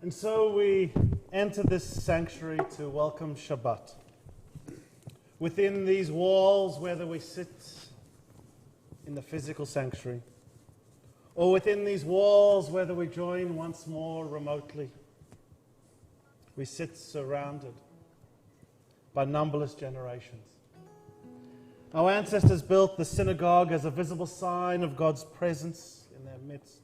And so we enter this sanctuary to welcome Shabbat. Within these walls, whether we sit in the physical sanctuary, or within these walls, whether we join once more remotely, we sit surrounded by numberless generations. Our ancestors built the synagogue as a visible sign of God's presence in their midst.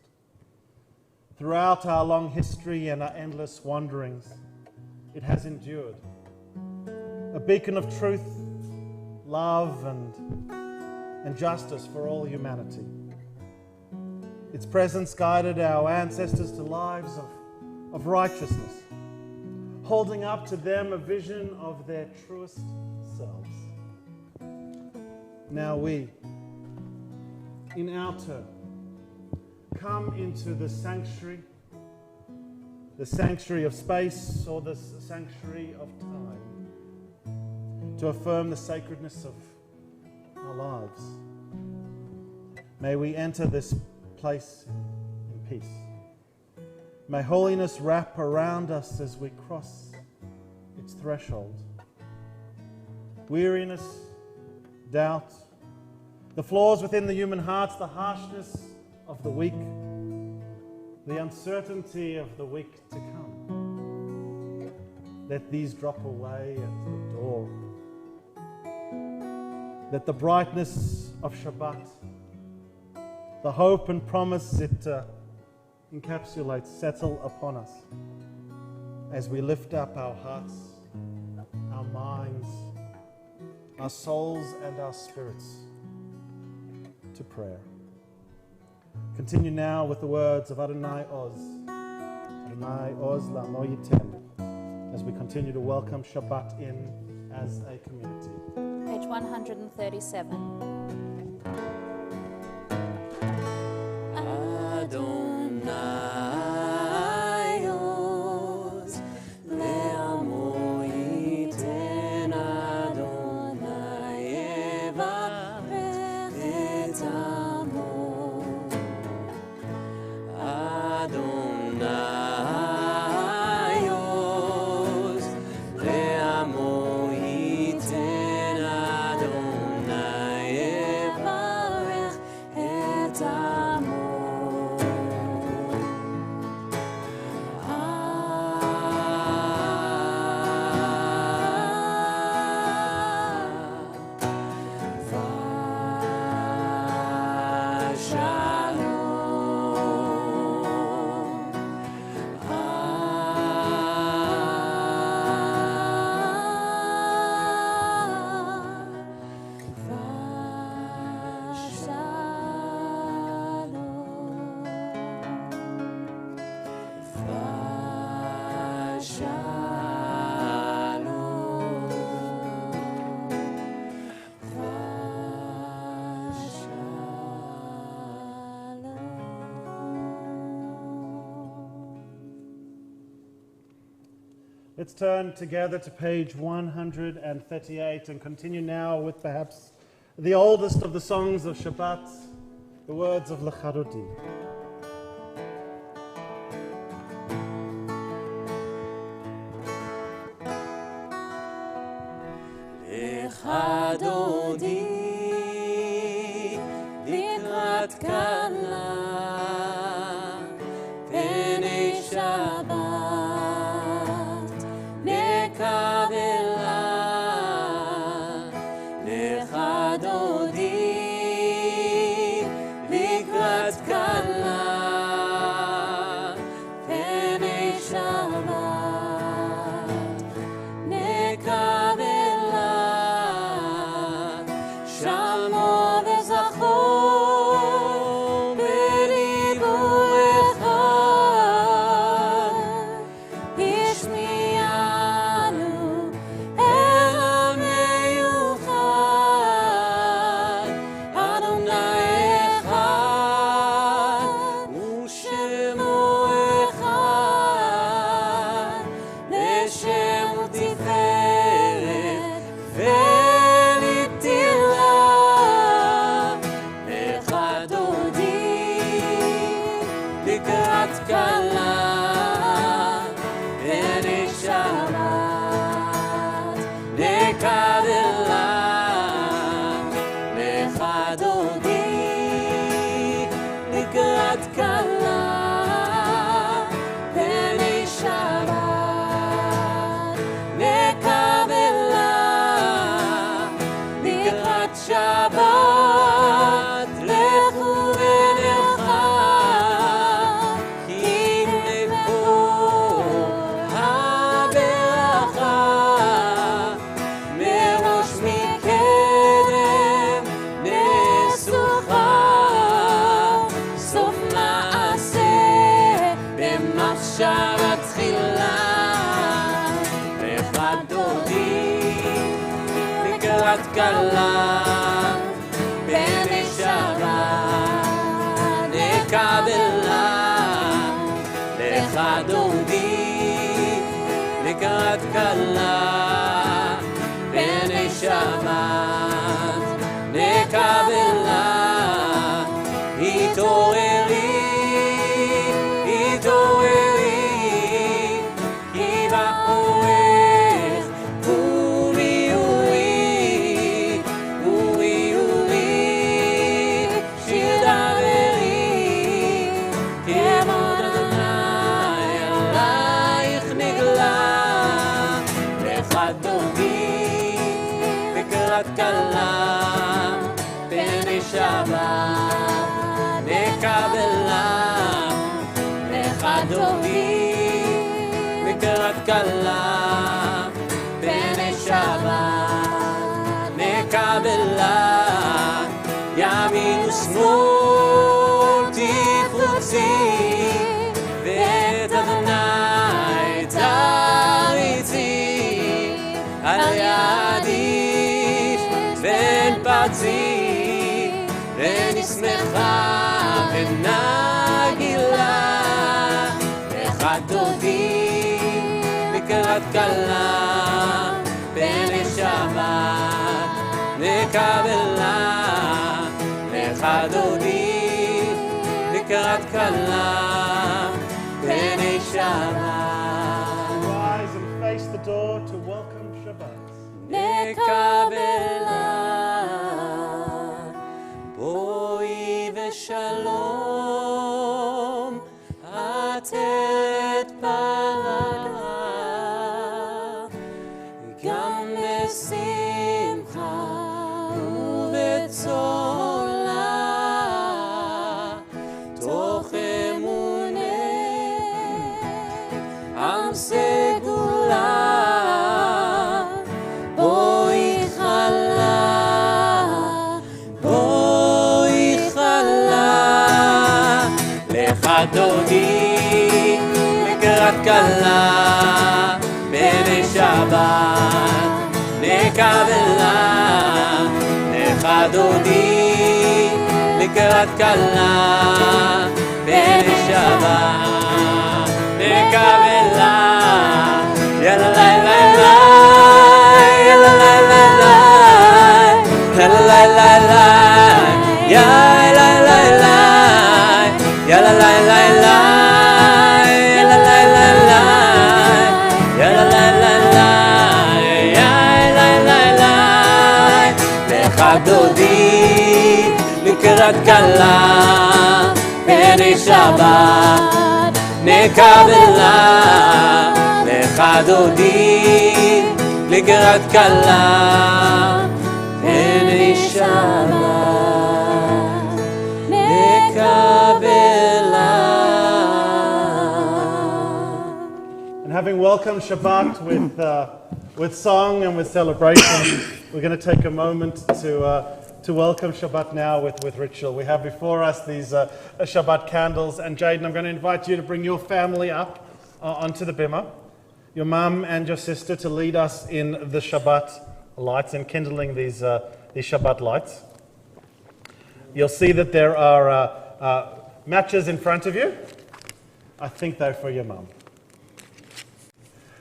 Throughout our long history and our endless wanderings, it has endured. A beacon of truth, love, and justice for all humanity. Its presence guided our ancestors to lives of righteousness, holding up to them a vision of their truest selves. Now we, in our turn, come into the sanctuary of space or the sanctuary of time, to affirm the sacredness of our lives. May we enter this place in peace. May holiness wrap around us as we cross its threshold. Weariness, doubt, the flaws within the human hearts, the harshness of the weak, the uncertainty of the week to come. Let these drop away at the door. Let the brightness of Shabbat, the hope and promise it encapsulates, settle upon us as we lift up our hearts, our our minds, our souls, and our spirits to prayer. Continue now with the words of Adonai Oz. Adonai Oz la'amo yiten, as we continue to welcome Shabbat in as a community. Page 137. Adonai Oz le'amo yiten, Adonai yevarech et amo. Adonai Oz le'amo yiten, Adonai yevarech et amo. Let's turn together to page 138 and continue now with perhaps the oldest of the songs of Shabbat, the words of Lecha Dodi. Lecha Dodi likrat kala pnei Shabbat nekabela. Lecha Dodi likrat kala pnei Shabbat nekabela. Shamo v'zachor b'libur echad, ishmi'anu el ha'meyuchad. Adonai echad u'shemo echad, l'shem u'tiferet ve'litila. Lecha Dodi likrat kala pnei Shabbat nekabela. Lecha Dodi likrat kala pnei Shabbat nekabela. Likrat Shabbat lechu v'necha, ki nepo ha'beracha. Merosh mikedem nesucha, sof ma'aseh b'machshavat tchila. Lecha Dodi likrat kala pnei Shabbat nekabela. Lecha Dodi likrat kala pnei Shabbat nekabela. Hit'oreri, hit'oreri, ki ba'orech uri uri, uri uri, shir daveri, kevod Adonai alaych nigla. Lecha Dodi likrat kala pnei Shabbat nekabela. Lecha Dodi likrat kala pnei Shabbat נגילה, לך דודי לקראת כלה, פני שבת נקבלה, לך דודי לקראת כלה, פני שבת. Rise and face the door to welcome Shabbat. נקבלה, בואי ושלום, עטרת פרה, גם בשמחה ובצולה, תוך אמונך עם סגולה. דודי לקראת כלה, פני שבת נקבלה, לך דודי לקראת כלה, פני שבת נקבלה, יאללה לילה יאללה לילה יאללה לילה יאללה לילה yalla la la la yalla la la la yalla la la la yalla la la לך דודי לקראת כלה, פני שבת נקבלה, לך דודי לקראת כלה, פני שבת Having welcomed Shabbat with song and with celebration, we're going to take a moment to welcome Shabbat now with ritual. We have before us these Shabbat candles, and Jaden, I'm going to invite you to bring your family up onto the bimah, your mum and your sister to lead us in the Shabbat lights and kindling these Shabbat lights. You'll see that there are matches in front of you. I think they're for your mum.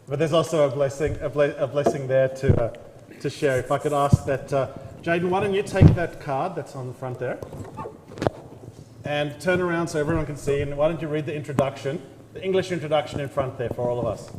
But there's also a blessing there to share. If I could ask that, Jaden, why don't you take that card that's on the front there and turn around so everyone can see, and why don't you read the introduction, the English introduction in front there for all of us.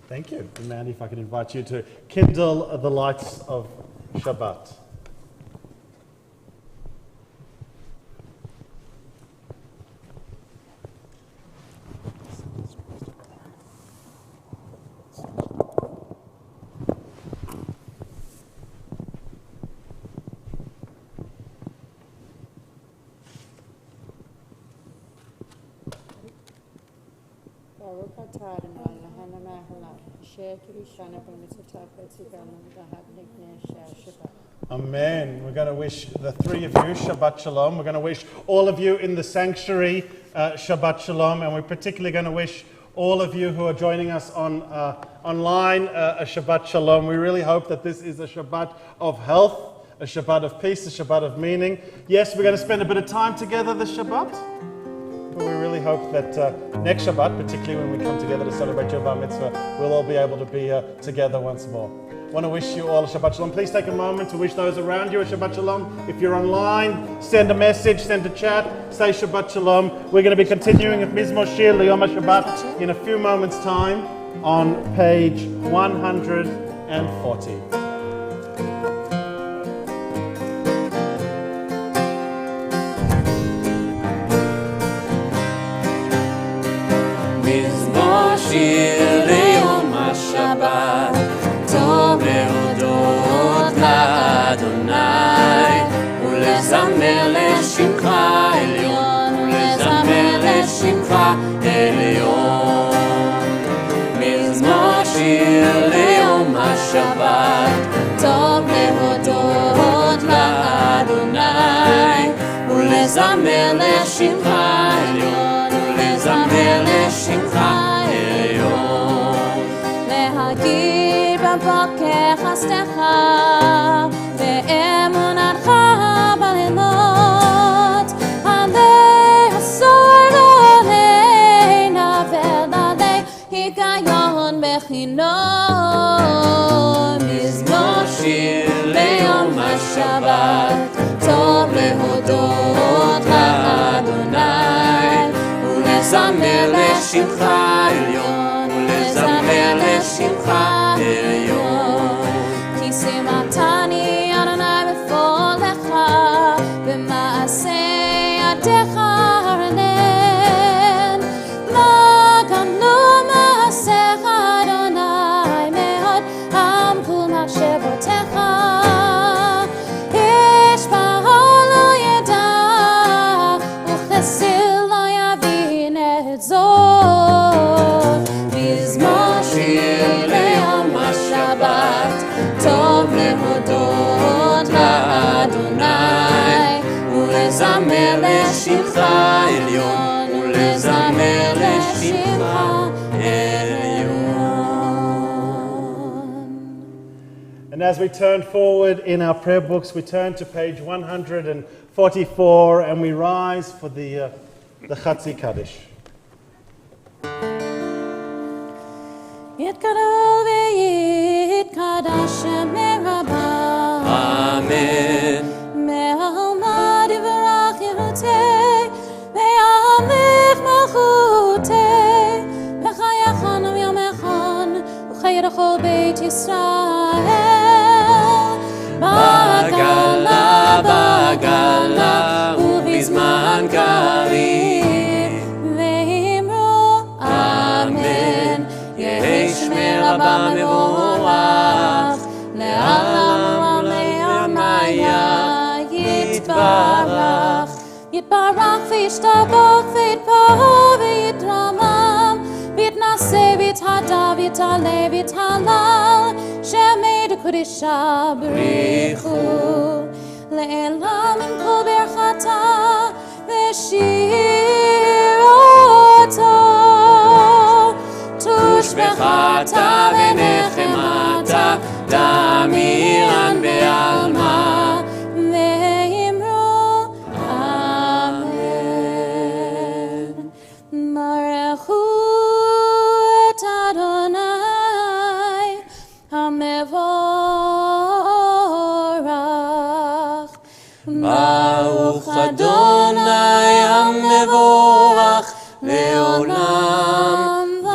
Thank you. And Mandy, if I could invite you to kindle the lights of Shabbat. Amen. We're going to wish the three of you Shabbat Shalom. We're going to wish all of you in the sanctuary Shabbat Shalom, and we're particularly going to wish all of you who are joining us online a Shabbat Shalom. We really hope that this is a Shabbat of health, a Shabbat of peace, a Shabbat of meaning. Yes, we're going to spend a bit of time together this Shabbat, but we really hope that next Shabbat, particularly when we come together to celebrate your Bar Mitzvah, we'll all be able to be together once more. I want to wish you all a Shabbat Shalom. Please take a moment to wish those around you a Shabbat Shalom. If you're online, send a message, send a chat, say Shabbat Shalom. We're going to be continuing with Mizmor Shir L'Yom HaShabbat in a few moments' time on page 140. מזמור שיר ליום השבת, טוב להודות לאדוני, ולזמר לשמך עליון, ולזמר לשמך עליון. מזמור שיר ליום השבת, טוב להודות לאדוני, ולזמר לשמך עליון, ולזמר לשמך עליון. להגיד בבוקר חסדך ואמונתך בלילות, עלי עשור לעלי נבל עלי היגיון בחינום. מזמור שיר ליום השבת, טוב להודות לאדוני, ולזמר לשמך עליון, ולזמר לשמך עליון. כי שימחתני אדוני בפועלך, במעשה ידיך ארנן. מה גמלו מעשיך אדוני, מאוד עמקו מחשבותיך. איש בעול לא ידע, וכסיל לא יבין את זאת. מזמור שיר ליום השבת, טוב להודות לאדוני, ולזמר לשמך עליון, ולזמר לשמך עליון. And as we turn forward in our prayer books, we turn to page 144 and we rise for the Chatzi Kaddish. יתגדל ויתקדש מרבה, אמן. מעלמא יברך יהותי, וימלך מלכותי, בחייכון ויומכון, וחיי לכל בית ישראל. בגלה, בגלה, ובזמן קריב, ואמרו אמן. יהי שמי רבה מבורך, לעולם ולעמיה יתברך. יתברך וישתבח ויתפאר ויתרומם, ויתנשא ויתהדר ויתעלה ויתהלל, שמי דקודשה בריחו. לעילם עם כל ברכתה ושיר אותו. תושבחתה ונחמתה, דמירן בעלמה, ואמרו אמן. ברכו את אדוני המבורך. ברוך אדוני המבורך לעולם ועד.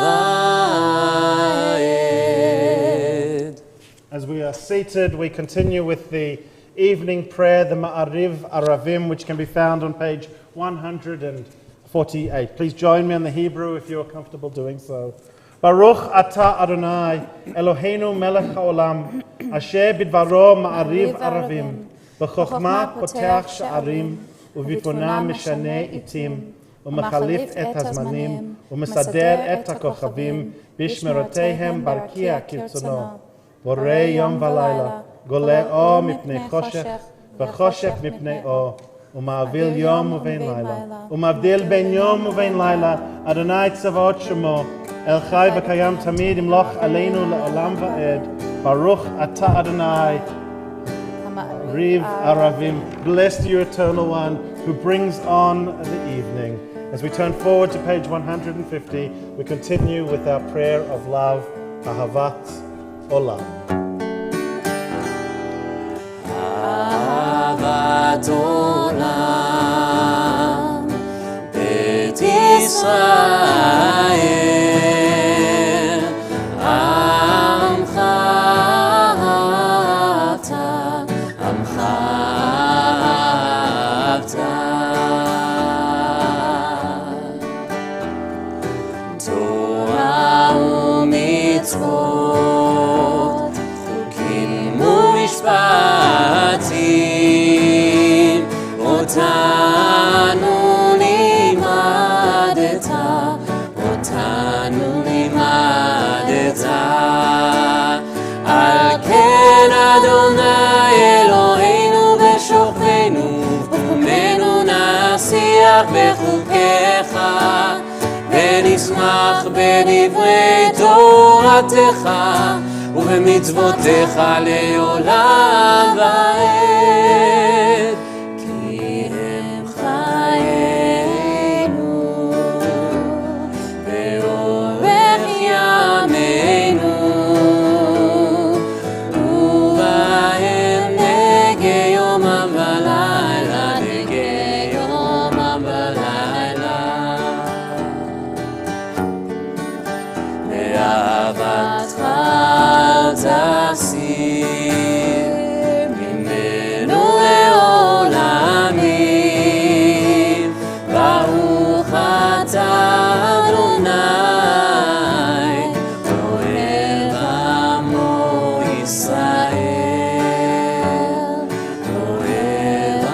As we are seated, we continue with the evening prayer, the Ma'ariv Aravim, which can be found on page 148. Please join me on the Hebrew if you are comfortable doing so. Baruch atah Adonai, Eloheinu melech haolam, asher bidvaro Ma'ariv Aravim, b'chokhmah poteach sha'arim, ובתבונה משנה עיתים, ומחליף את הזמנים, ומסדר את הכוכבים, בשמרותיהם ברקיע כרצונו. בורא יום ולילה, גולה אור מפני חושך, וחושך מפני אור, ומעביל יום ובין לילה, ומבדיל בין יום ובין לילה, אדוני צבאות שמו, אל חי וקיים תמיד, ימלוך עלינו לעולם ועד. ברוך אתה אדוני, Riv Aravim, blessed you, Eternal One, who brings on the evening. As we turn forward to page 150, we continue with our prayer of love, Ahavat Olam. אהבת עולם, בית ישראל, עמך אתה, עמך אתה. ומצוות, חוקים ומשפטים, אותנו לימדת, אותנו לימדת. על כן אדוני אלוהינו בשוכבנו, ובקומנו נשיח בחוקיך, ונשמח בדברי תורתך, ובמצוותיך לעולם ועד. כי הם חיינו, ואורך ימינו, ובהם נגי יומם ולילה, נגי יומם ולילה. ואהבתך אל תסיר ממנו לעולמים. ברוך אתה אדוני, אוהב עמו ישראל, אוהב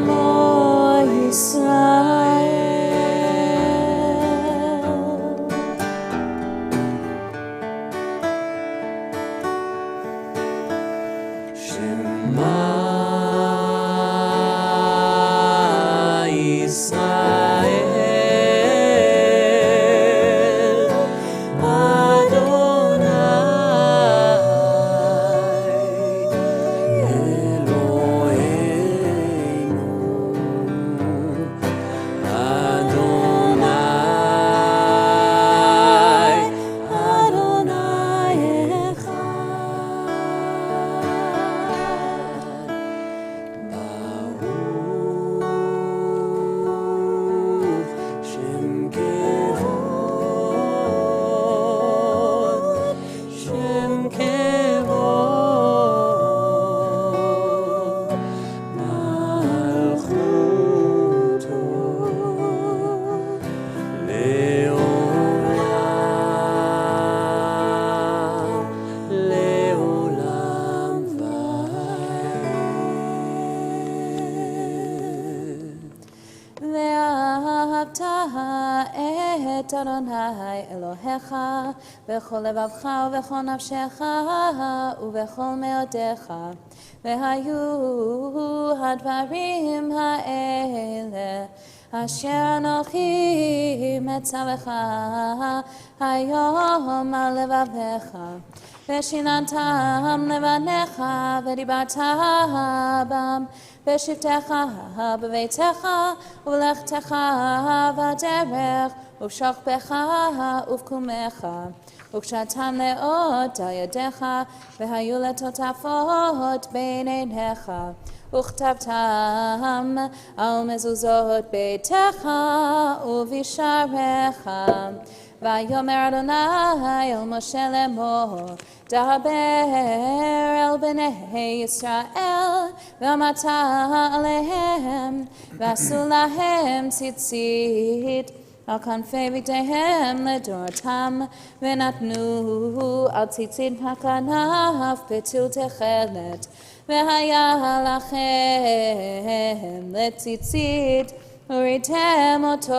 עמו ישראל. שמע ישראל, אדוני אלוהינו, אדוני אחד. ברוך שם כבוד, שם כבוד, מלכותו לעולם, לעולם ועד. ואהבת את אדוני אלוהיך בכל לבבך ובכל נפשך ובכל מאודיך. והיו הדברים האלה אשר אנוכי מצווך היום על לבביך, ושיננתם לבניך ודיברת בם בשבתך בביתך ובלכתך בדרך ובשוכבך ובקומך, וקשרתם לאות על ידיך, והיו לטוטפות בין עיניך, וכתבתם על מזוזות ביתך ובשעריך. ויאמר אדוני אל משה לאמור, דבר אל בני ישראל ואמרת עליהם, ועשו להם ציצית על כנפי בגדיהם לדורתם, ונתנו על ציצית הכנף בתול תכלת. והיה לכם לציצית וראיתם אותו,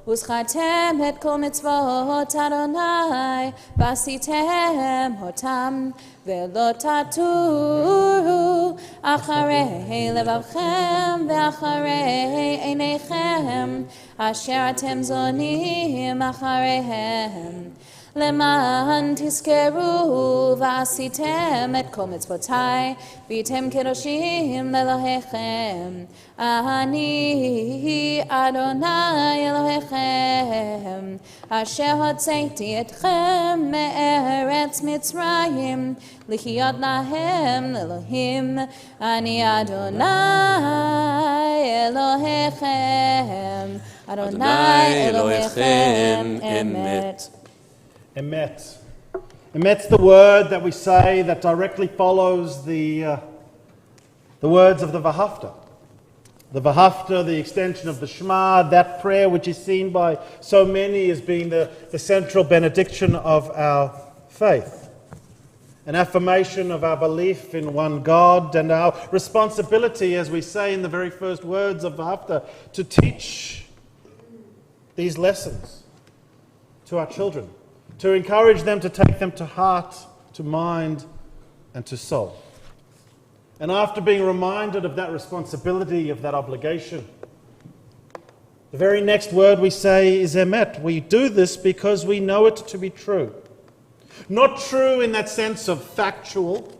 וזכרתם את כל מצוות אדוני ועשיתם אותם, ולא תטורו אחרי לבבכם ואחרי עיניכם אשר אתם זונים אחריהם, למען תזכרו ועשיתם את כל מצוותיי, והייתם קדושים לאלוהיכם. אני אדוני אלוהיכם, אשר הוצאתי אתכם מארץ מצרים, להיות להם לאלוהים. אני אדוני אלוהיכם, אדוני אלוהיכם אמת. Emet. Emet's the word that we say that directly follows the words of the Vahafta. The Vahafta, the extension of the Shema, that prayer which is seen by so many as being the central benediction of our faith. An affirmation of our belief in one God and our responsibility, as we say in the very first words of Vahafta, to teach these lessons to our children, to encourage them to take them to heart, to mind, and to soul. And after being reminded of that responsibility, of that obligation, the very next word we say is emet. We do this because we know it to be true. Not true in that sense of factual,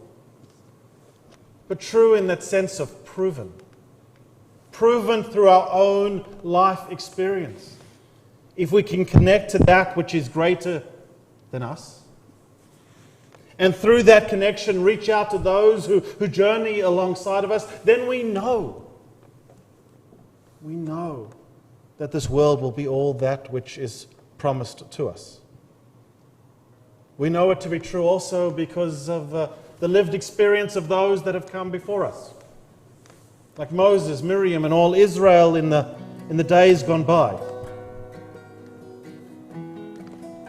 but true in that sense of proven. Proven through our own life experience. If we can connect to that which is greater than us, and through that connection reach out to those who journey alongside of us, then we know that this world will be all that which is promised to us. We know it to be true also because of the lived experience of those that have come before us, like Moses, Miriam, and all Israel in the days gone by.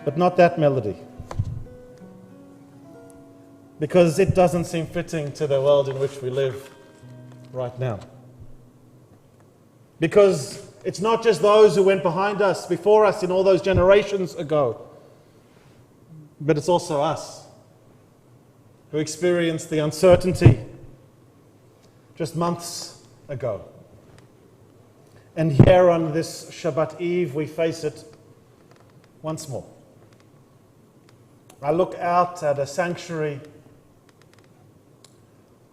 But not that melody, because it doesn't seem fitting to the world in which we live right now. Because it's not just those who went behind us, before us, in all those generations ago, but it's also us who experienced the uncertainty just months ago. And here on this Shabbat Eve, we face it once more. I look out at a sanctuary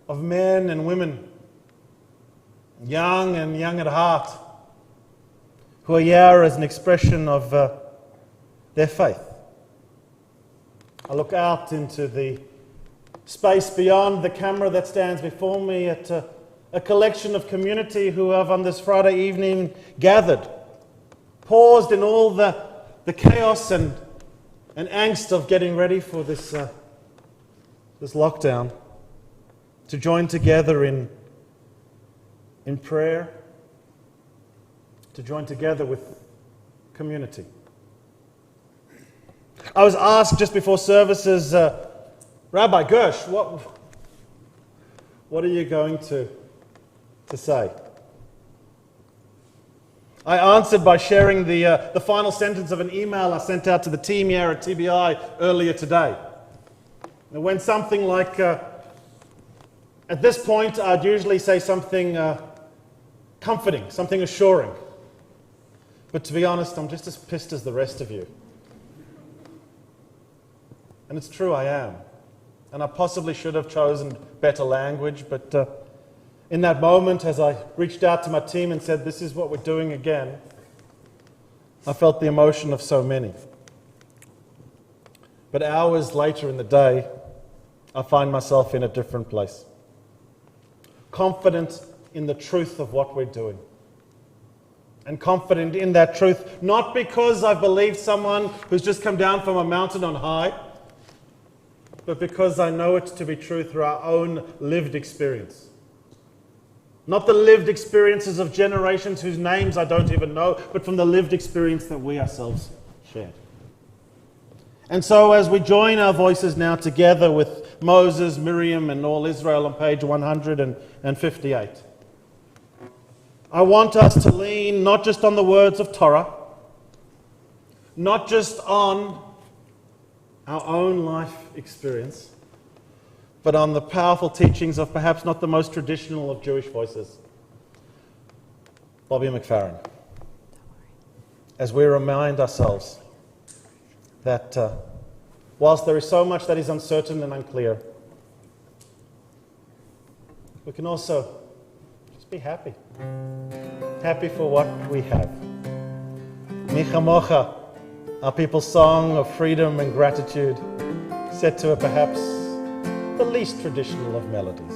of men and women, young and young at heart, who are here as an expression of their faith. I look out into the space beyond the camera that stands before me at a collection of community who have on this Friday evening gathered, paused in all the chaos and angst of getting ready for this lockdown, to join together in prayer, to join together with community. I was asked just before services, Rabbi Gersh, what are you going to say? I answered by sharing the final sentence of an email I sent out to the team here at TBI earlier today. It went something like, at this point, I'd usually say something comforting, something assuring. But to be honest, I'm just as pissed as the rest of you. And it's true, I am. And I possibly should have chosen better language, but in that moment, as I reached out to my team and said, this is what we're doing again, I felt the emotion of so many. But hours later in the day, I find myself in a different place. Confident in the truth of what we're doing. And confident in that truth, not because I've believed someone who's just come down from a mountain on high, but because I know it to be true through our own lived experience. Not the lived experiences of generations whose names I don't even know, but from the lived experience that we ourselves shared. And so as we join our voices now together with Moses, Miriam, and all Israel on page 158, I want us to lean not just on the words of Torah, not just on our own life experience, but on the powerful teachings of perhaps not the most traditional of Jewish voices, Bobby McFerrin, as we remind ourselves that whilst there is so much that is uncertain and unclear, we can also just be happy. Happy for what we have. Micha Mocha, our people's song of freedom and gratitude, set to perhaps the least traditional of melodies.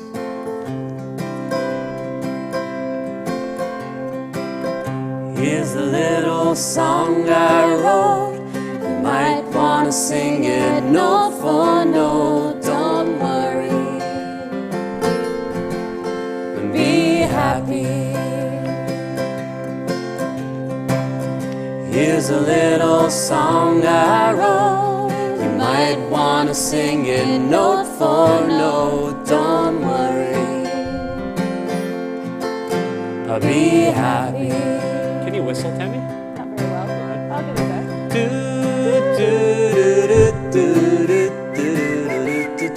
Here's a little song I wrote. You might want to sing it note for note. Don't worry, be happy. Here's a little song I wrote. You might want to sing it note for note. Don't worry, I'll be happy. Can you whistle, Tammy? Not very well. I'll give it back. Do, do, do, do, do, do, do, do,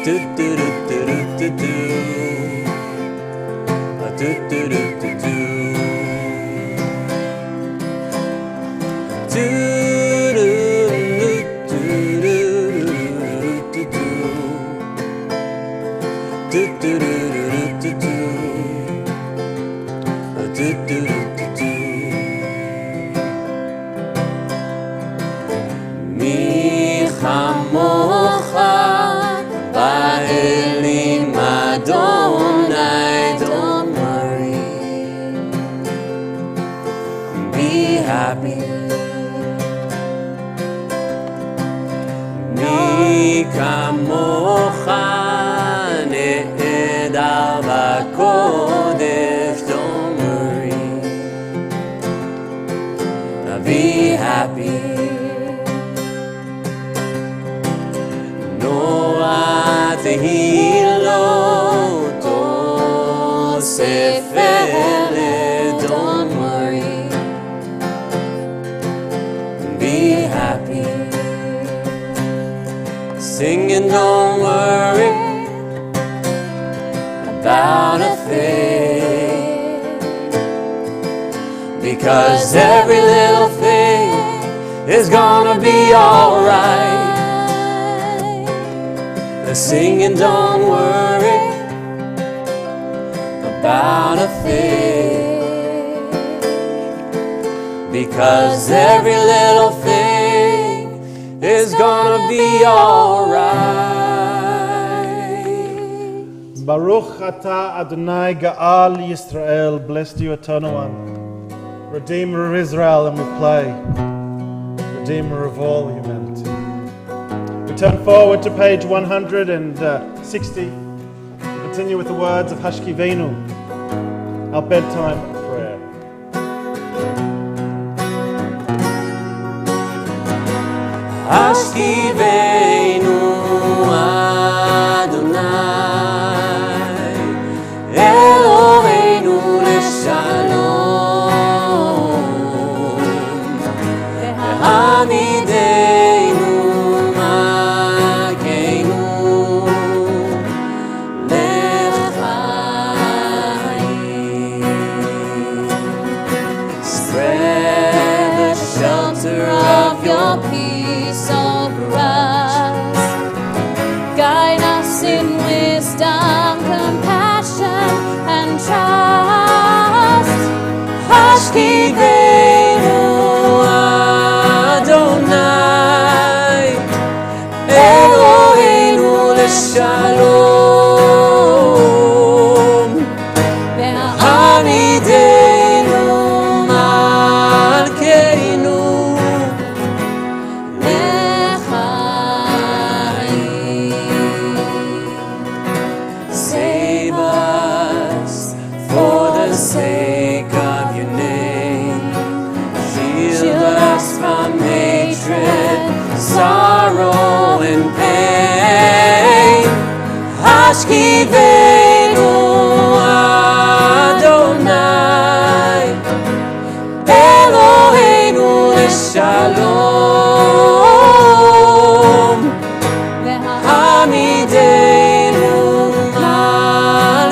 do, do, do, do, do, do. Do, do, do, do, do. Do, do, do, do, do, do, do. Do, do, do, do, do, do. Do, do, do, do, do. Mi chamocha ba'elim Adonai. Don't worry, be happy. Mi kamocha ne'edar b'kodesh. Don't worry, be happy. Noah tehilot Sefele, don't worry, be happy. Sing and don't worry about a thing, because every little thing is gonna be alright. Sing and don't worry about a thing, because every little thing is gonna be alright. Baruch atah Adonai Ga'al Yisrael, blessed you eternal one, Redeemer of Israel, and we play Redeemer of all humanity. We turn forward to page 160. Continue with the words of Hashkivenu, our bedtime prayer. Hashkivenu Adonai, Eloheinu leshalom, Ve'hamidenu malkeinu lechaim. Spread the shelter of your peace over us. Guide us in wisdom, compassion, and trust. Hashkivenu Adonai, Eloheinu leshalom, Ve'hamidenu malkeinu lechaim. Save us for the sake of your name. Shield us from hatred, sorrow, and pain. Hashkivenu Adonai, Eloheinu leshalom, Ve'hamidenu malkeinu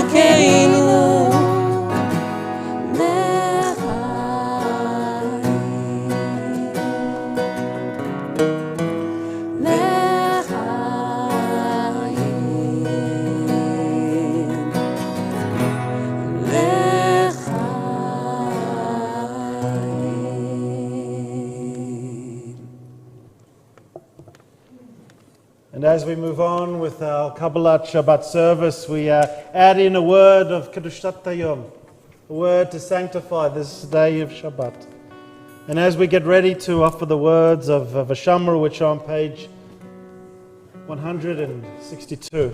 And as we move on with our Kabbalat Shabbat service, we add in a word of Kedushat Hayom, a word to sanctify this day of Shabbat. And as we get ready to offer the words of Vashamra, which are on page 162,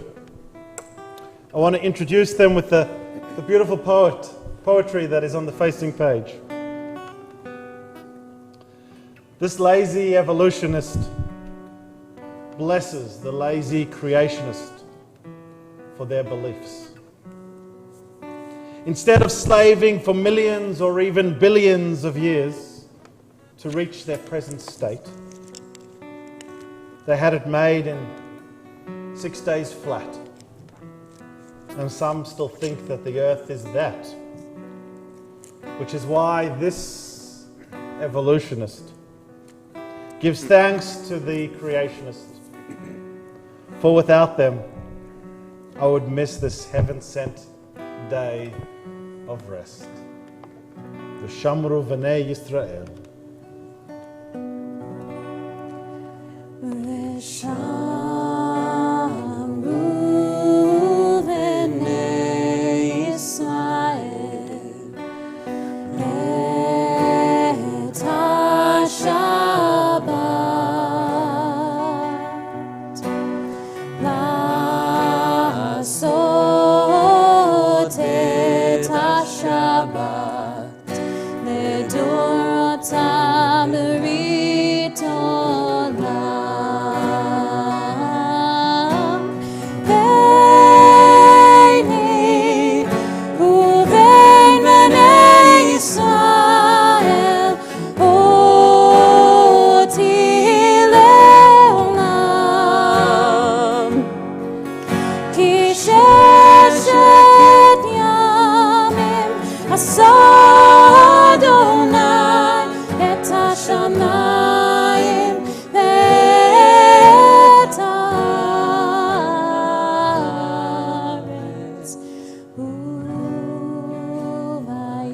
I want to introduce them with the beautiful poetry that is on the facing page. This lazy evolutionist blesses the lazy creationist for their beliefs. Instead of slaving for millions or even billions of years to reach their present state, they had it made in 6 days flat. And some still think that the earth is that, which is why this evolutionist gives thanks to the creationist, for without them, I would miss this heaven-sent day of rest. V'shamru v'nei Yisrael. V'shamru v'nei Yisrael et ha-Shabbat la'asot et ha-Shabbat לדורותם ברית עולם. ביני ובין בני ישראל אותי לעולם. כי ששת ימים עשה אדוני את השמיים ואת הארץ,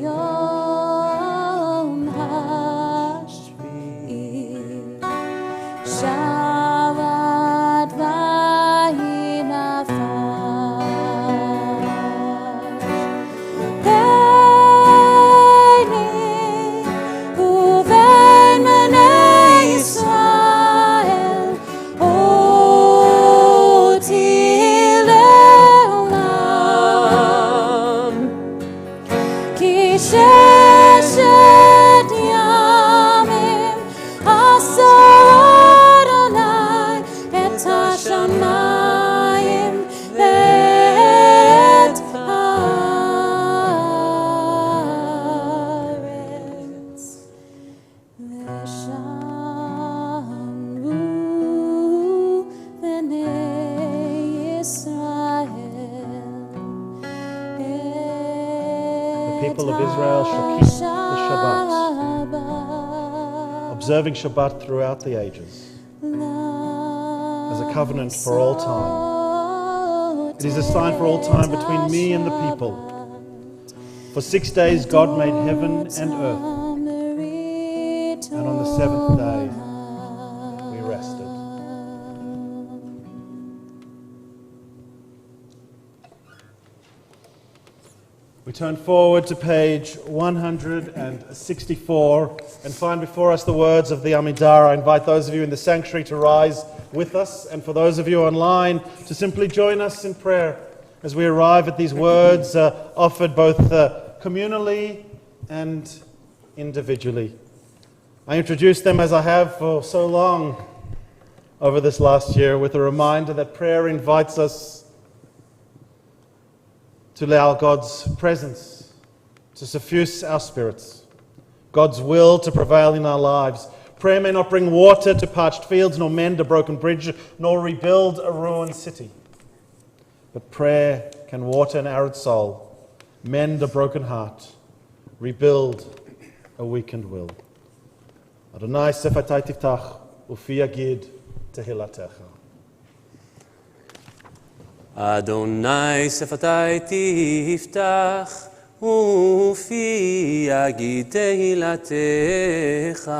וביום השביעי שבת ויהי נפש. ביני ובין בני ישראל אותי לעולם. כי ששת ימים עשה אדוני את השמיים ואת הארץ. ושמרו בני ישראל The people of Israel shall keep the Shabbat, observing Shabbat throughout the ages, as a covenant for all time. It is a sign for all time between me and the people. For 6 days God made heaven and earth, and on the seventh day we rested. We turn forward to page 164 and find before us the words of the Amidah. I invite those of you in the sanctuary to rise with us, and for those of you online to simply join us in prayer as we arrive at these words offered both communally and individually. I introduce them as I have for so long over this last year, with a reminder that prayer invites us to allow God's presence to suffuse our spirits, God's will to prevail in our lives. Prayer may not bring water to parched fields, nor mend a broken bridge, nor rebuild a ruined city. But prayer can water an arid soul, mend a broken heart, rebuild a weakened will. Adonai sefatai tiftach, ufi yagid tehilatecha. אדוני שפתי תפתח ופי יגיד תהילתך.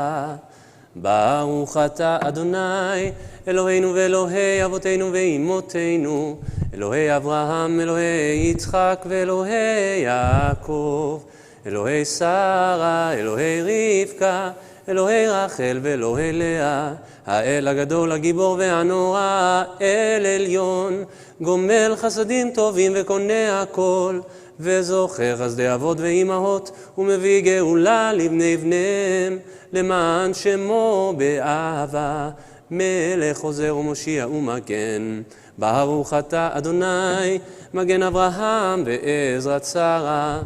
ברוך אתה אדוני אלוהינו ואלוהי אבותינו ואמותינו, אלוהי אברהם, אלוהי יצחק ואלוהי יעקב, אלוהי שרה, אלוהי רבקה, אלוהי רחל ואלוהי לאה, האל הגדול, הגיבור והנורא, אל עליון, גומל חסדים טובים וקונה הכל, וזוכר חסדי אבות ואימהות, ומביא גאולה לבני בניהם, למען שמו באהבה, מלך עוזר ומושיע ומגן. ברוך אתה אדוני, מגן אברהם בעזרת שרה.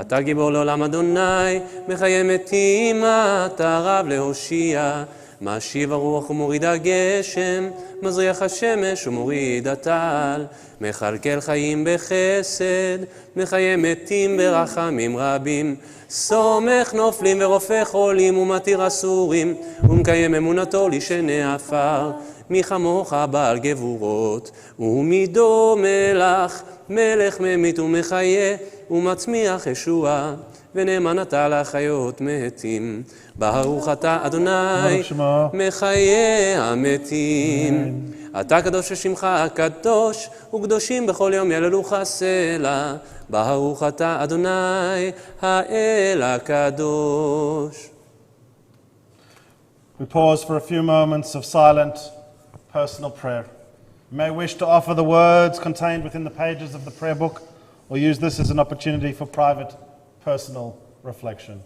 אתה גיבור לעולם אדוני, מחיה מתים, אתה רב להושיע. משיב הרוח ומוריד הגשם, מזריח השמש ומוריד הטל. מכלכל חיים בחסד, מחיה מתים ברחמים רבים. סומך נופלים ורופא חולים ומתיר אסורים, ומקיים אמונתו לשני עפר. מי כמוך בעל גבורות, ומידו מלך, מלך ממית ומחיה, ומצמיח ישועה, ונאמן אתה לחיות מתים. ברוך אתה אדוני, מחיה המתים. אתה קדוש ושמך הקדוש, וקדושים בכל יום יללוך סלע. ברוך אתה אדוני, האל הקדוש. We pause for a few moments of silent, personal prayer. You may wish to offer the words contained within the pages of the prayer book, or use this as an opportunity for private, personal reflection.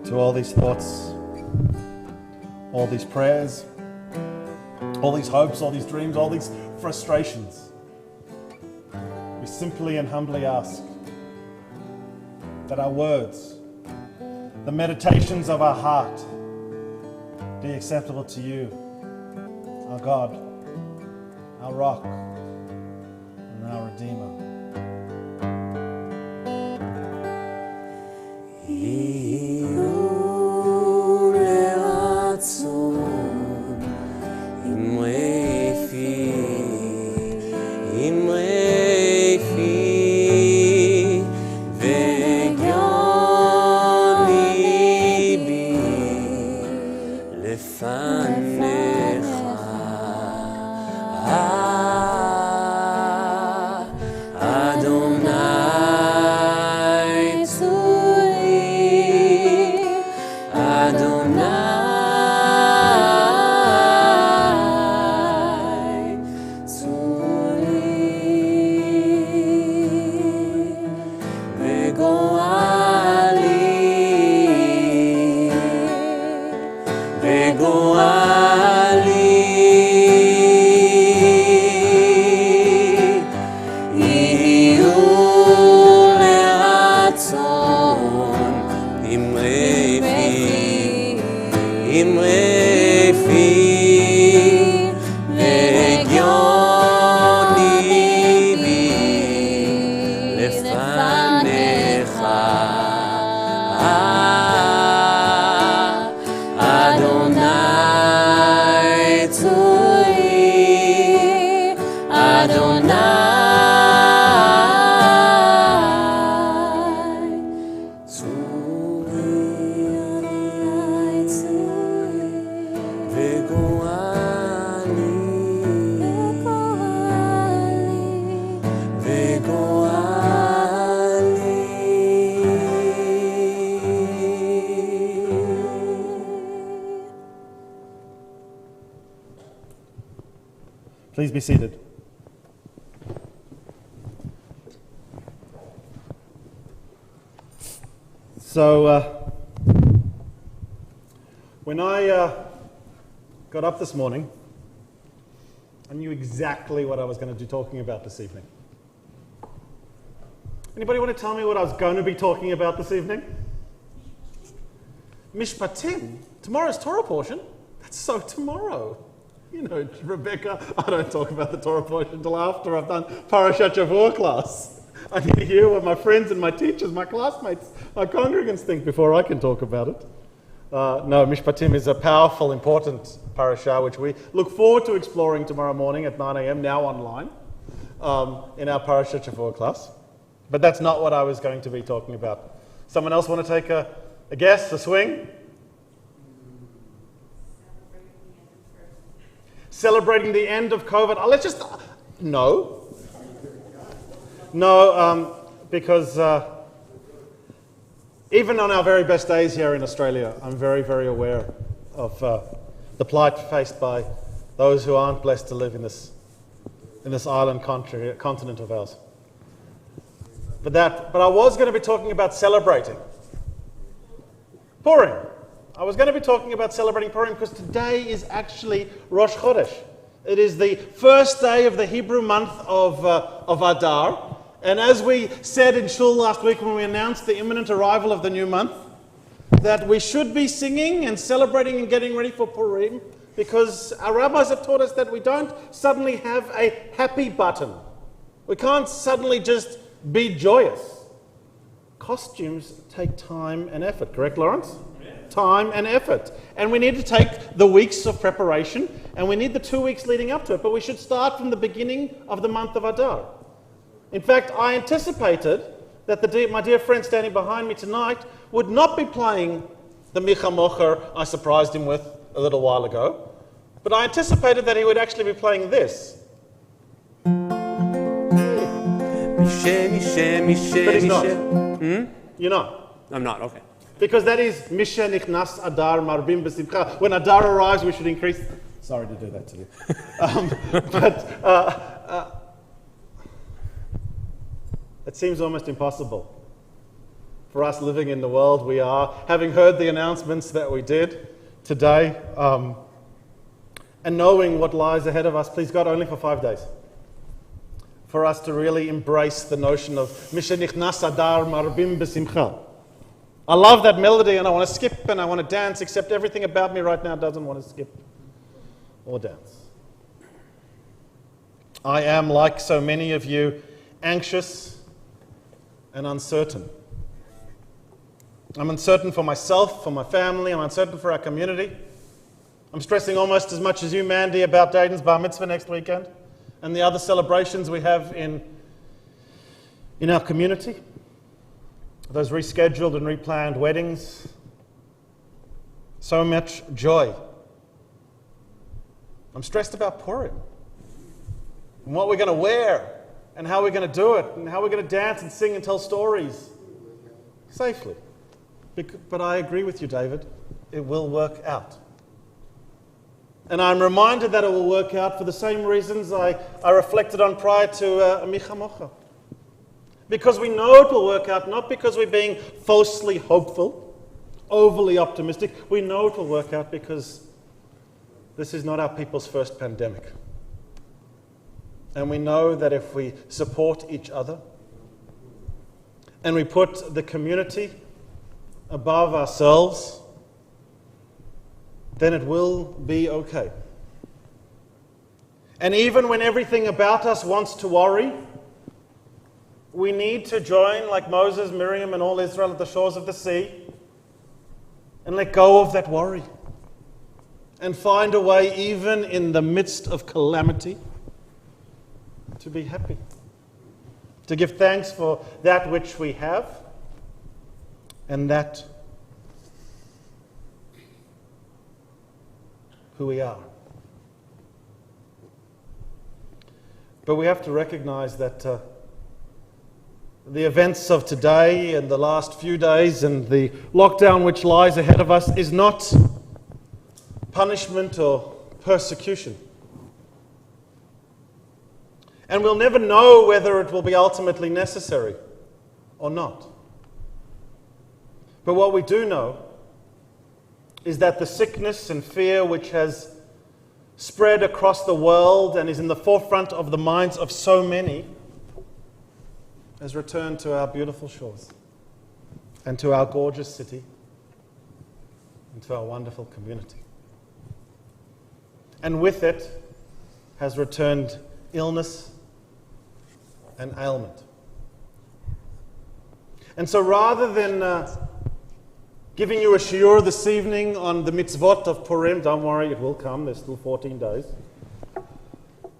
To all these thoughts, all these prayers, all these hopes, all these dreams, all these frustrations, we simply and humbly ask that our words, the meditations of our heart, be acceptable to you, our God, our rock, and our Redeemer. Please be seated. So, when I got up this morning, I knew exactly what I was going to be talking about this evening. Anybody want to tell me what I was going to be talking about this evening? Mishpatim, tomorrow's Torah portion, that's so tomorrow. You know, Rebecca, I don't talk about the Torah portion until after I've done Parashat Shavua class. I need to hear what my friends and my teachers, my classmates, my congregants think before I can talk about it. No, Mishpatim is a powerful, important parasha which we look forward to exploring tomorrow morning at 9 a.m., now online, in our Parashat Shavua class. But that's not what I was going to be talking about. Someone else want to take a guess, a swing? Celebrating the end of COVID. Oh, let's just... No. No, because even on our very best days here in Australia, I'm very, very aware of the plight faced by those who aren't blessed to live in this island continent of ours. But I was going to be talking about celebrating Purim. I was going to be talking about celebrating Purim because today is actually Rosh Chodesh. It is the first day of the Hebrew month of Adar. And as we said in Shul last week when we announced the imminent arrival of the new month, that we should be singing and celebrating and getting ready for Purim because our rabbis have taught us that we don't suddenly have a happy button. We can't suddenly just be joyous. Costumes take time and effort, correct, Lawrence? Yeah. Time and effort. And we need to take the weeks of preparation and we need the 2 weeks leading up to it, but we should start from the beginning of the month of Adar. In fact, I anticipated that my dear friend standing behind me tonight would not be playing the Micha Mocher I surprised him with a little while ago, but I anticipated that he would actually be playing this. Mishe, Mishe, Mishe, But he's not. Mishe. You're not. I'm not, okay. Because that is Mishe Nichnas Adar Marbim B'Simcha. When Adar arrives, we should increase... Sorry to do that to you. It seems almost impossible for us living in the world we are, having heard the announcements that we did today, and knowing what lies ahead of us, please God, only for 5 days, for us to really embrace the notion of Mishe Nichnas Adar Marbim B'Simcha. I love that melody and I want to skip and I want to dance, except everything about me right now doesn't want to skip or dance. I am, like so many of you, anxious and uncertain. I'm uncertain for myself, for my family, I'm uncertain for our community. I'm stressing almost as much as you, Mandy, about Dayton's bar mitzvah next weekend and the other celebrations we have in our community. Those rescheduled and replanned weddings. So much joy. I'm stressed about Purim and what we're going to wear and how we're going to do it and how we're going to dance and sing and tell stories safely. But I agree with you, David. It will work out. And I'm reminded that it will work out for the same reasons I reflected on prior to Micha Mocha. Because we know it will work out, not because we're being falsely hopeful, overly optimistic. We know it will work out because this is not our people's first pandemic. And we know that if we support each other and we put the community above ourselves, then it will be okay. And even when everything about us wants to worry, we need to join, like Moses, Miriam, and all Israel at the shores of the sea, and let go of that worry and find a way, even in the midst of calamity, to be happy, to give thanks for that which we have and that who we are. But we have to recognize that the events of today and the last few days and the lockdown which lies ahead of us is not punishment or persecution. And we'll never know whether it will be ultimately necessary or not. But what we do know is that the sickness and fear which has spread across the world and is in the forefront of the minds of so many has returned to our beautiful shores and to our gorgeous city. into our wonderful community. And with it has returned illness and ailment. And so rather than giving you a shiur this evening on the mitzvot of Purim, don't worry, it will come, there's still 14 days.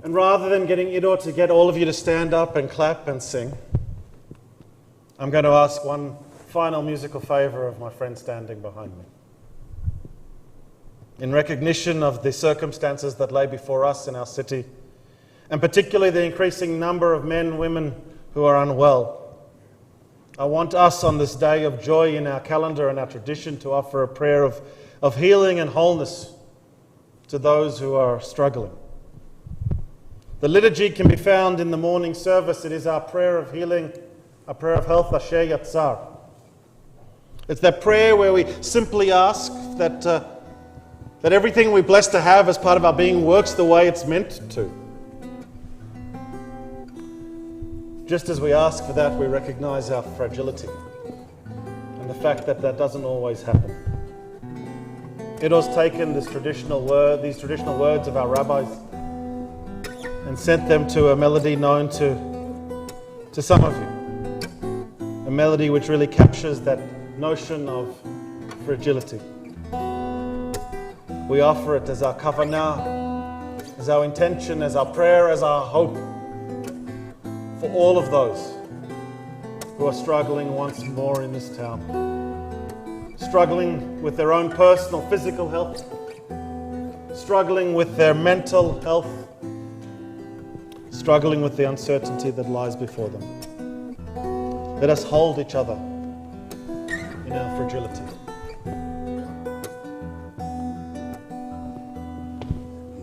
And rather than getting Idor to get all of you to stand up and clap and sing, I'm going to ask one final musical favor of my friend standing behind me. In recognition of the circumstances that lay before us in our city, and particularly the increasing number of men and women who are unwell, I want us on this day of joy in our calendar and our tradition to offer a prayer of healing and wholeness to those who are struggling. The liturgy can be found in the morning service. It is our prayer of healing, a prayer of health, Asher Yatzar. It's that prayer where we simply ask that everything we're blessed to have as part of our being works the way it's meant to. Just as we ask for that, we recognize our fragility and the fact that that doesn't always happen. Idor's taken these traditional words of our rabbis and sent them to a melody known to some of you. A melody which really captures that notion of fragility. We offer it as our kavanah, as our intention, as our prayer, as our hope for all of those who are struggling once more in this town. Struggling with their own personal physical health, struggling with their mental health, struggling with the uncertainty that lies before them. Let us hold each other in our fragility.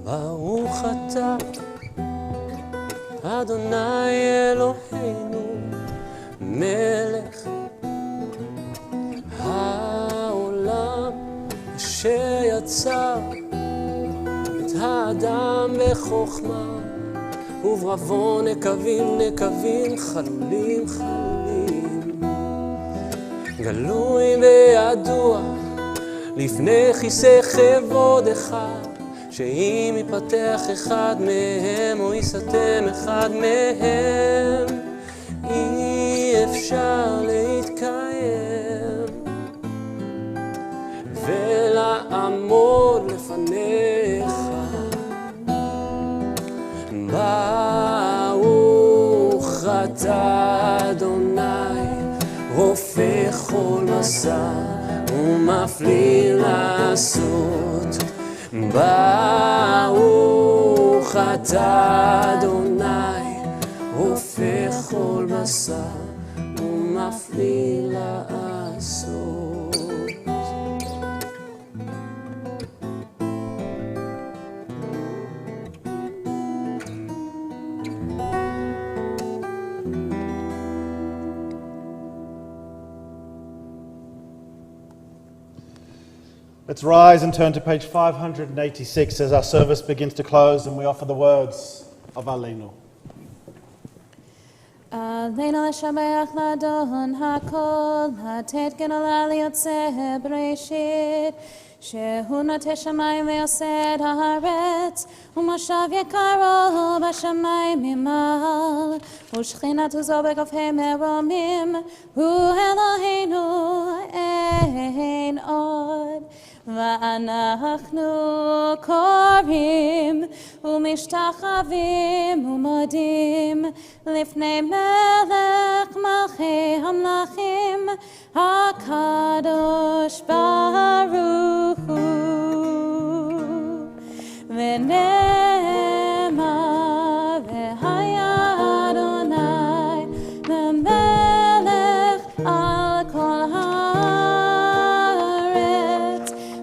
ברוך אתה, אדוני אלוהינו, מלך העולם, אשר יצר את האדם בחוכמה, וברבו נקבים נקבים, חלולים חלולים, גלוי וידוע לפני כיסא כבודך, שאם ייפתח אחד מהם או ייסתם אחד מהם, אי אפשר להתקיים ולעמוד לפניך. ברוך אתה אדוני, רופא כל מסע ומפליא לעשות. ברוך אתה אדוני, רופא כל מסע ומפליא לעשות. Let's rise and turn to page 586 as our service begins to close and we offer the words of Aleinu. עלינו לשבח לאדון הכל, לתת גדולה ליוצא בראשית, שהוא נוטה שמיים ויוסד הארץ, ומשב יקרו בשמיים ממעל, ושכינתו זו בגופי מרומים, הוא אלוהינו אין עוד. ואנחנו קוראים ומשתחווים ומודים לפני מלך מלכי המלכים, הקדוש ברוך הוא. ונאמר והיה אדוני למלך על כל הארץ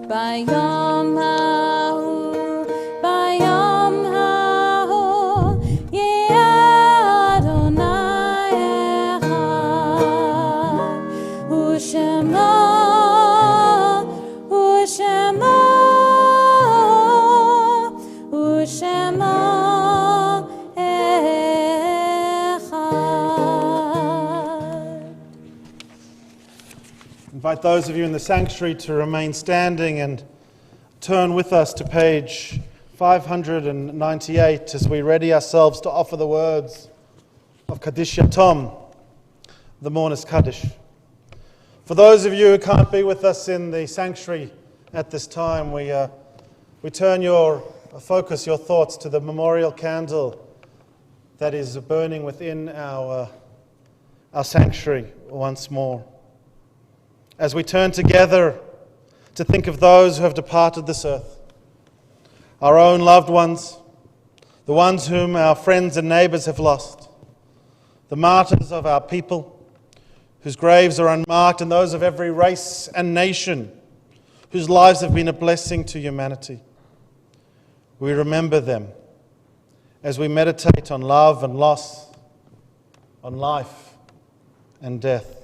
ביום ההוא, ביום ההוא יהיה אדוני אחד, ושמו invite those of you in the sanctuary to remain standing and turn with us to page 598 as we ready ourselves to offer the words of Kaddish Yatom, the Mourner's Kaddish. For those of you who can't be with us in the sanctuary at this time, we turn your focus, your thoughts to the memorial candle that is burning within our sanctuary once more. As we turn together to think of those who have departed this earth, our own loved ones, the ones whom our friends and neighbours have lost, the martyrs of our people, whose graves are unmarked, and those of every race and nation whose lives have been a blessing to humanity. We remember them as we meditate on love and loss, on life and death.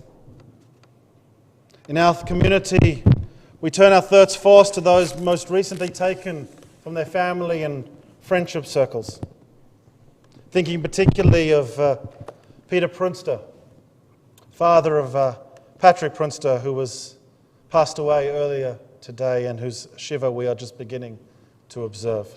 In our community, we turn our thoughts first to those most recently taken from their family and friendship circles. Thinking particularly of Peter Prunster, father of Patrick Prunster, who was passed away earlier today and whose Shiva we are just beginning to observe.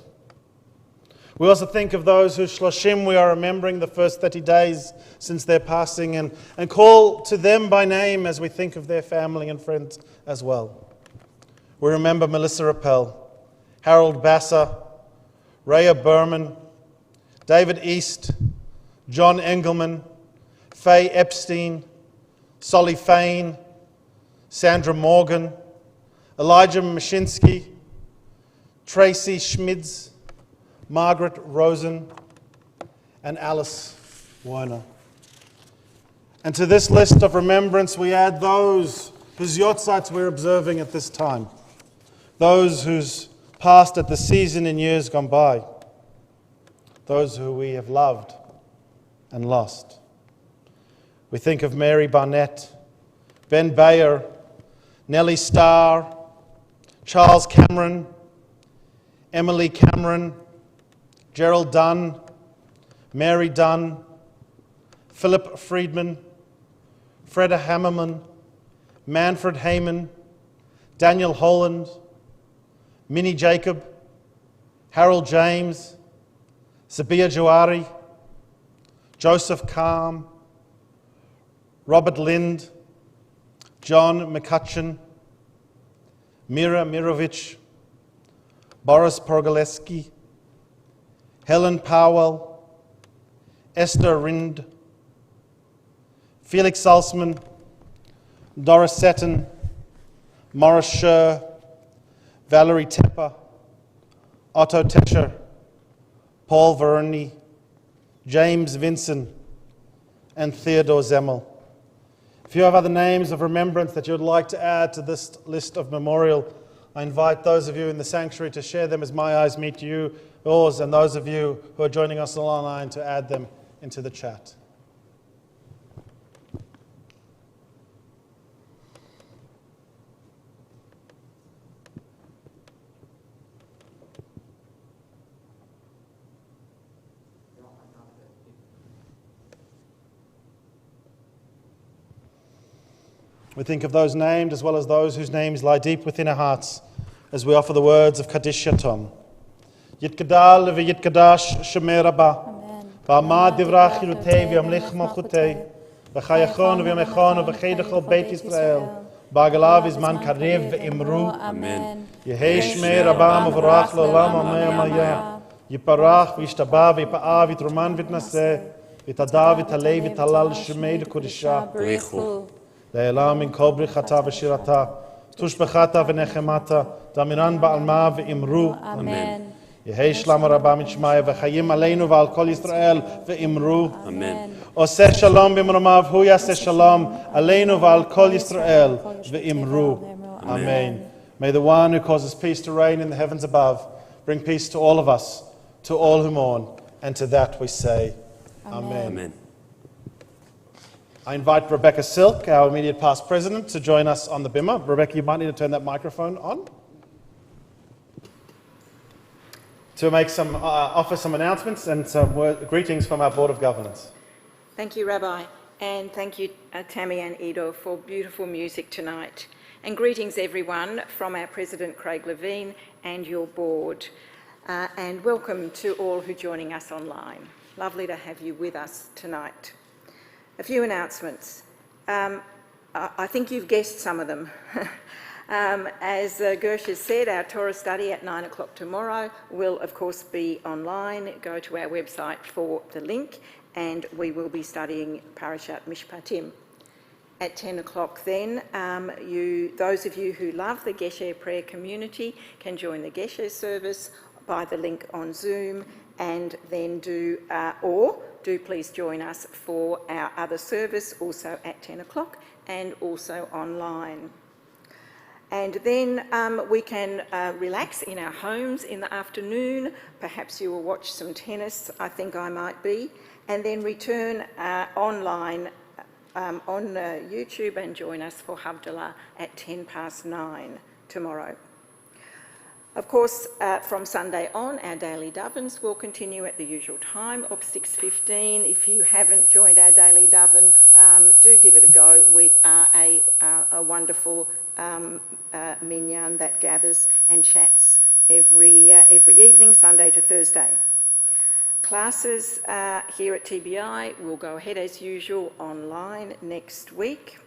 We also think of those whose Shloshim we are remembering the first 30 days since their passing and call to them by name as we think of their family and friends as well. We remember Melissa Rappel, Harold Basser, Rhea Berman, David East, John Engelman, Faye Epstein, Solly Fain, Sandra Morgan, Elijah Mashinsky, Tracy Schmids, Margaret Rosen, and Alice Werner. And to this list of remembrance we add those whose yortzites we're observing at this time, those whose passed at the season in years gone by, those who we have loved and lost. We think of Mary Barnett, Ben Bayer, Nellie Starr, Charles Cameron, Emily Cameron, Gerald Dunn, Mary Dunn, Philip Friedman, Freda Hammerman, Manfred Heyman, Daniel Holland, Minnie Jacob, Harold James, Sabia Jawari, Joseph Kalm, Robert Lind, John McCutcheon, Mira Mirovic, Boris Porgaleski, Helen Powell, Esther Rind, Felix Salzman, Doris Seton, Morris Scher, Valerie Tepper, Otto Tescher, Paul Verni, James Vinson, and Theodore Zemmel. If you have other names of remembrance that you would like to add to this list of memorial, I invite those of you in the sanctuary to share them as my eyes meet yours, and those of you who are joining us online to add them into the chat. We think of those named as well as those whose names lie deep within our hearts as we offer the words of Kaddish Yatom. Yitgadal v'yitgadash shemei rabba, v'amad divrach chilutei v'yamlich malchutei, v'chayachon v'yamechon v'cheidechol Beit Yisrael, ba'agalav izman karev v'imru. Amen. Yehei shmei rabba m'vorach l'olam amen amayah. Yiparach v'yishtabah v'yipa'ah v'yitruman v'yitnaseh, v'yitadah v'yitalei v'yitalal shemei d'kodisha. Brichu. לעילם מן כל בריחתה ושירתה, תושבחתה ונחמתה, דמירן בעלמה ואמרו, אמן. יהי שלום רבה משמיא וחיים עלינו ועל כל ישראל ואמרו, אמן. עושה שלום במרומיו, הוא יעשה שלום עלינו ועל כל ישראל ואמרו, amen. May the one who causes peace to reign in the heavens above bring peace to all of us, to all who mourn, and to that we say, amen. Amen. I invite Rebecca Silk, our immediate past president, to join us on the bimah. Rebecca, you might need to turn that microphone on. To make offer some announcements and some greetings from our Board of Governors. Thank you, Rabbi, and thank you, Tammy and Ido, for beautiful music tonight. And greetings everyone from our President Craig Levine and your board. And welcome to all who are joining us online. Lovely to have you with us tonight. A few announcements. I think you've guessed some of them. As Gersh has said, our Torah study at 9 o'clock tomorrow will of course be online. Go to our website for the link and we will be studying Parashat Mishpatim. At 10 o'clock then, those of you who love the Gesher prayer community can join the Gesher service by the link on Zoom, and then do please join us for our other service also at 10 o'clock and also online. And then we can relax in our homes in the afternoon. Perhaps you will watch some tennis, I think I might be, and then return online on YouTube and join us for Havdalah at 9:10 tomorrow. Of course, from Sunday on, our daily davens will continue at the usual time of 6:15. If you haven't joined our daily daven, do give it a go. We are a wonderful minyan that gathers and chats every evening, Sunday to Thursday. Classes here at TBI will go ahead as usual online next week.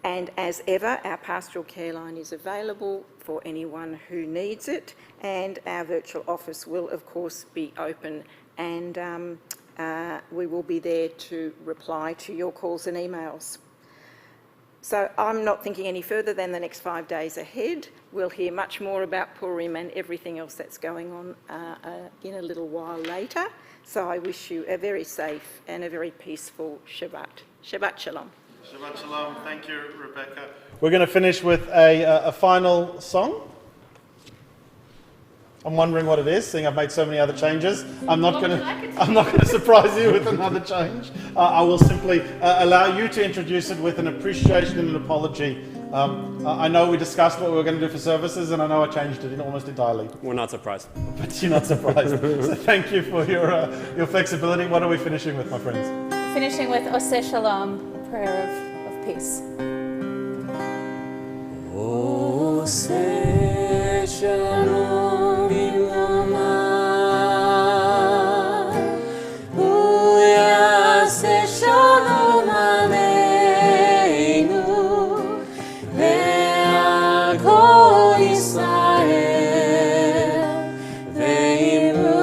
And as ever, our pastoral care line is available for anyone who needs it, and our virtual office will of course be open, and we will be there to reply to your calls and emails. So I'm not thinking any further than the next 5 days ahead. We'll hear much more about Purim and everything else that's going on in a little while later. So I wish you a very safe and a very peaceful Shabbat. Shabbat Shalom. Shabbat Shalom. Thank you, Rebecca. We're going to finish with a final song. I'm wondering what it is, seeing I've made so many other changes. I'm not going to surprise you with another change. I will simply allow you to introduce it with an appreciation and an apology. I know we discussed what we were going to do for services, and I know I changed it almost entirely. We're not surprised. But you're not surprised. So thank you for your flexibility. What are we finishing with, my friends? Finishing with Oseh Shalom, prayer of peace. Oseh Shalom bimrama, Uyaseh Shalom aleinu, ve'al kol Yisrael, ve'imru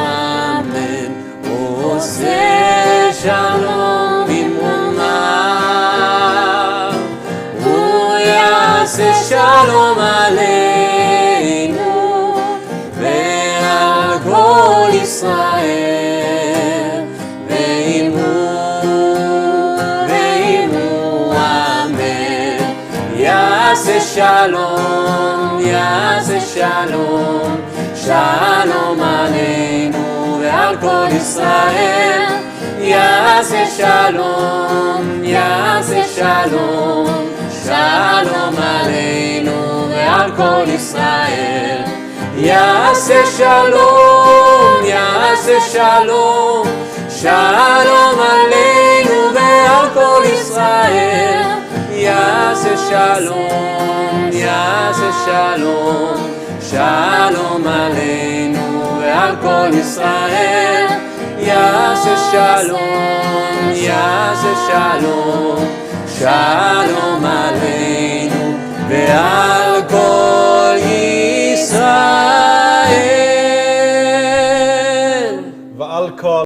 amen. Oseh Shalom bimrama, Shalom aleinu ve'al kol Yisrael ve'imru amen. Yaseh shalom, shalom aleinu ve'al kol Yisrael. Yaseh shalom, Shalom aleinu ve'al kol Yisrael. Yaseh shalom, Shalom aleinu ve'al kol Yisrael. Yaseh shalom, Shalom aleinu ve'al kol Yisrael. Yaseh shalom, Shalom aleinu.